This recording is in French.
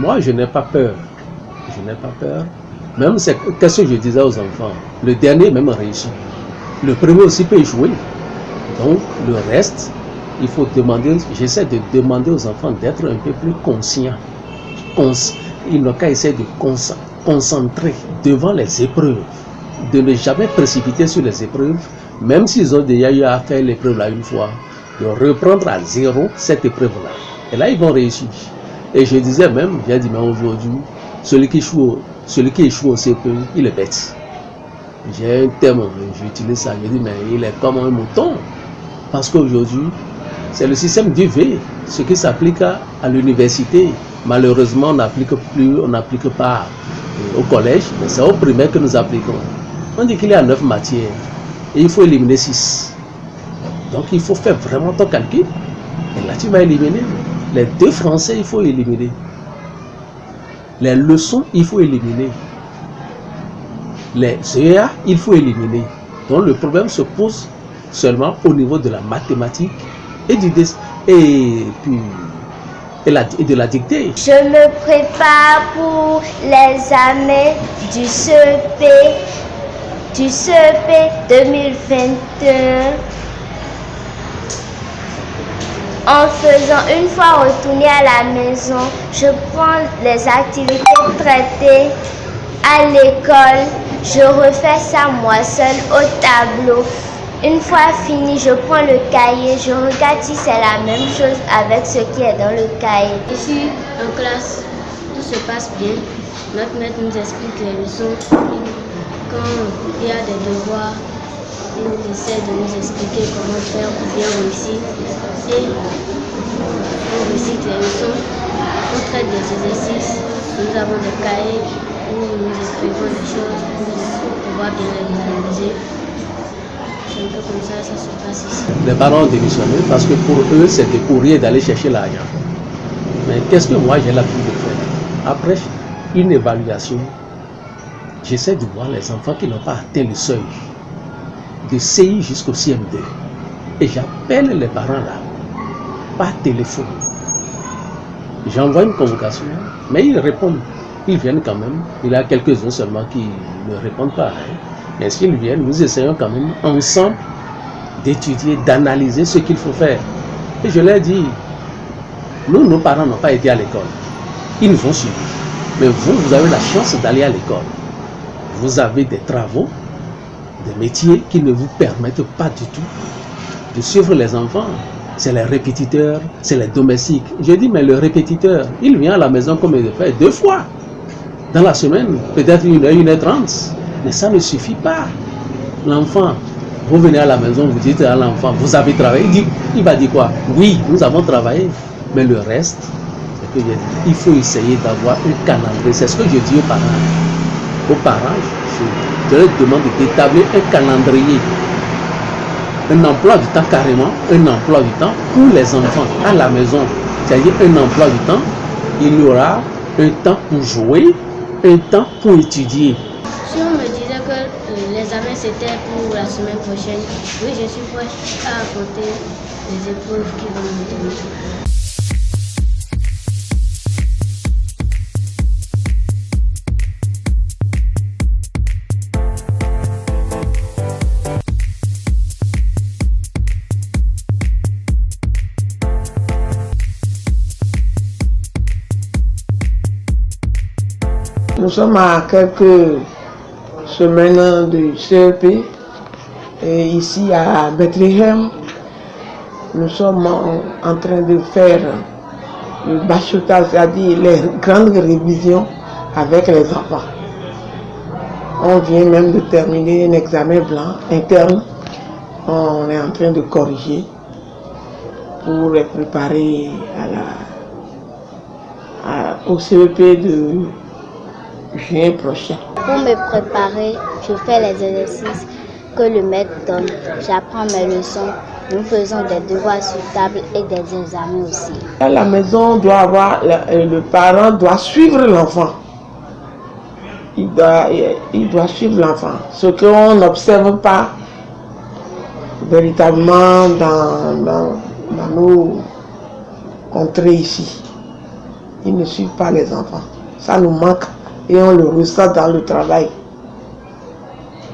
Moi, je n'ai pas peur. Je n'ai pas peur. Même, qu'est-ce que je disais aux enfants? Le dernier même réussit. Le premier aussi peut échouer. Donc, le reste, il faut demander, j'essaie de demander aux enfants d'être un peu plus conscients. Ils n'ont qu'à essayer de concentrer devant les épreuves, de ne jamais précipiter sur les épreuves, même s'ils ont déjà eu à faire l'épreuve là une fois, de reprendre à zéro cette épreuve-là. Et là, ils vont réussir. Et je disais même, j'ai dit, mais aujourd'hui, celui qui échoue au CPE, il est bête. J'ai un terme, j'utilise ça, je dis, mais il est comme un mouton. Parce qu'aujourd'hui, c'est le système du V, ce qui s'applique à l'université. Malheureusement, on n'applique pas au collège, mais c'est au primaire que nous appliquons. On dit qu'il y a 9 matières et il faut éliminer 6. Donc il faut faire vraiment ton calcul. Et là, tu vas éliminer. Les 2 français, il faut éliminer. Les leçons, il faut éliminer. Les EA, il faut éliminer. Donc le problème se pose seulement au niveau de la mathématique et de la dictée. Je me prépare pour l'examen du CEP 2021 en faisant une fois retourner à la maison. Je prends les activités traitées à l'école. Je refais ça moi seule au tableau. Une fois fini, je prends le cahier, je regarde si c'est la même chose avec ce qui est dans le cahier. Ici, en classe, tout se passe bien. Notre maître nous explique les leçons. Quand il y a des devoirs, il essaie de nous expliquer comment faire pour bien réussir. Et on récite les leçons, on traite des exercices. Nous avons des cahiers où nous écrivons des choses pour pouvoir bien les réaliser. C'est un peu comme ça se passe ici. Les parents ont démissionné parce que pour eux, c'était pour rien d'aller chercher l'argent. Mais qu'est-ce que moi j'ai l'habitude de faire? Après une évaluation, j'essaie de voir les enfants qui n'ont pas atteint le seuil de CI jusqu'au CM2. Et j'appelle les parents là, par téléphone. J'envoie une convocation, mais ils répondent. Ils viennent quand même. Il y a quelques-uns seulement qui ne répondent pas. Mais s'ils viennent, nous essayons quand même ensemble d'étudier, d'analyser ce qu'il faut faire. Et je leur dis, nous, nos parents n'ont pas été à l'école. Ils nous ont suivis. Mais vous, vous avez la chance d'aller à l'école. Vous avez des travaux, des métiers qui ne vous permettent pas du tout de suivre les enfants. C'est les répétiteurs, c'est les domestiques. Je dis, mais le répétiteur, il vient à la maison comme il le fait 2 fois dans la semaine, peut-être 1h, 1h30. Mais ça ne suffit pas. L'enfant, vous venez à la maison, vous dites à l'enfant, vous avez travaillé. Il va dire quoi? Oui, nous avons travaillé. Mais le reste, c'est que il faut essayer d'avoir un calendrier. C'est ce que je dis aux parents. Aux parents, je leur demande d'établir un calendrier. Un emploi du temps carrément, un emploi du temps pour les enfants à la maison. C'est-à-dire un emploi du temps, il y aura un temps pour jouer, un temps pour étudier. Si on me disait que l'examen c'était pour la semaine prochaine, oui, je suis prêt à affronter les épreuves qui vont me donner. Nous sommes à quelques semaines du CEP et ici à Bethléem, nous sommes en train de faire le bachotage, c'est-à-dire les grandes révisions avec les enfants. On vient même de terminer un examen blanc interne. On est en train de corriger pour les préparer au CEP de juin prochain. Pour me préparer, je fais les exercices que le maître donne. J'apprends mes leçons. Nous faisons des devoirs sur table et des examens aussi. À la maison, le parent doit suivre l'enfant. Il doit suivre l'enfant. Ce qu'on n'observe pas véritablement dans nos contrées ici. ils ne suivent pas les enfants. Ça nous manque et on le ressent dans le travail.